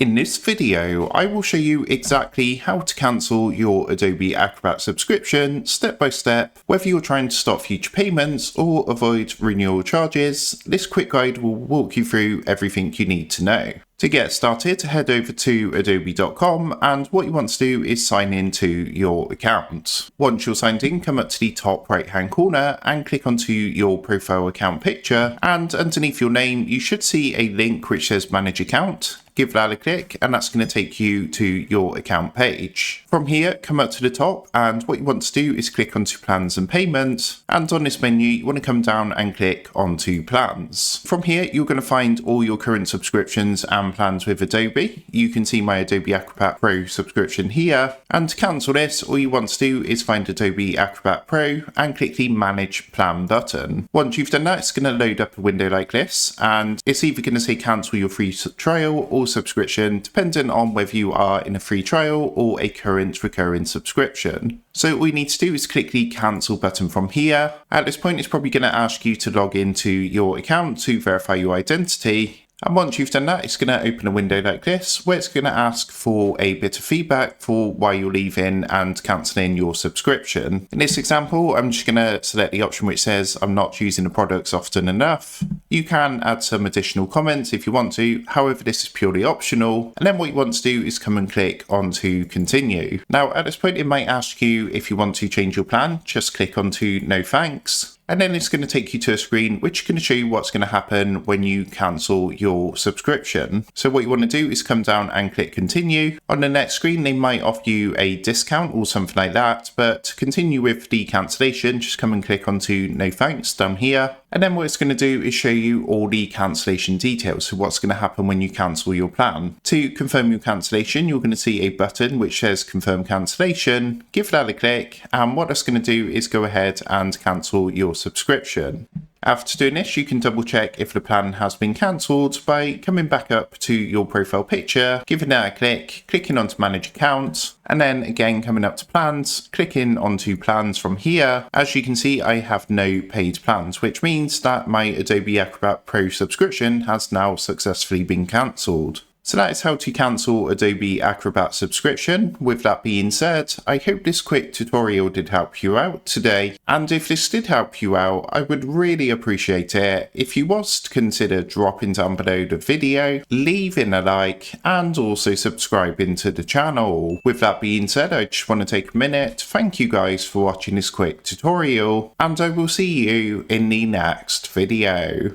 In this video, I will show you exactly how to cancel your Adobe Acrobat subscription step by step, whether you're trying to stop future payments or avoid renewal charges. This quick guide will walk you through everything you need to know. To get started, head over to adobe.com, and what you want to do is sign into your account. Once you're signed in, come up to the top right hand corner and click onto your profile account picture, and underneath your name you should see a link which says manage account. Give that a click and that's going to take you to your account page. From here, come up to the top, and what you want to do is click onto plans and payments, and on this menu you want to come down and click onto plans. From here you're going to find all your current subscriptions and plans with Adobe. You can see my Adobe Acrobat Pro subscription here, and to cancel this all you want to do is find Adobe Acrobat Pro and click the manage plan button. Once you've done that, it's going to load up a window like this, and it's either going to say cancel your free trial or subscription, depending on whether you are in a free trial or a current recurring subscription. So all you need to do is click the cancel button from here. At this point it's probably going to ask you to log into your account to verify your identity. And once you've done that, it's going to open a window like this, where it's going to ask for a bit of feedback for why you're leaving and cancelling your subscription. In this example, I'm just going to select the option which says I'm not using the products often enough. You can add some additional comments if you want to, however this is purely optional. And then what you want to do is come and click onto continue. Now at this point it might ask you if you want to change your plan. Just click onto no thanks. And then it's going to take you to a screen which is going to show you what's going to happen when you cancel your subscription. So what you want to do is come down and click continue. On the next screen they might offer you a discount or something like that, but to continue with the cancellation just come and click onto no thanks down here. And then what it's going to do is show you all the cancellation details, so what's going to happen when you cancel your plan. To confirm your cancellation, you're going to see a button which says confirm cancellation. Give that a click, and what that's going to do is go ahead and cancel your subscription. After doing this, you can double check if the plan has been cancelled by coming back up to your profile picture, giving that a click, clicking onto manage account, and then again coming up to plans, clicking onto plans from here. As you can see, I have no paid plans, which means that my Adobe Acrobat Pro subscription has now successfully been cancelled. So that is how to cancel Adobe Acrobat subscription. With that being said, I hope this quick tutorial did help you out today. And if this did help you out, I would really appreciate it if you was to consider dropping down below the video, leaving a like, and also subscribing to the channel. With that being said, I just want to take a minute to thank you guys for watching this quick tutorial, and I will see you in the next video.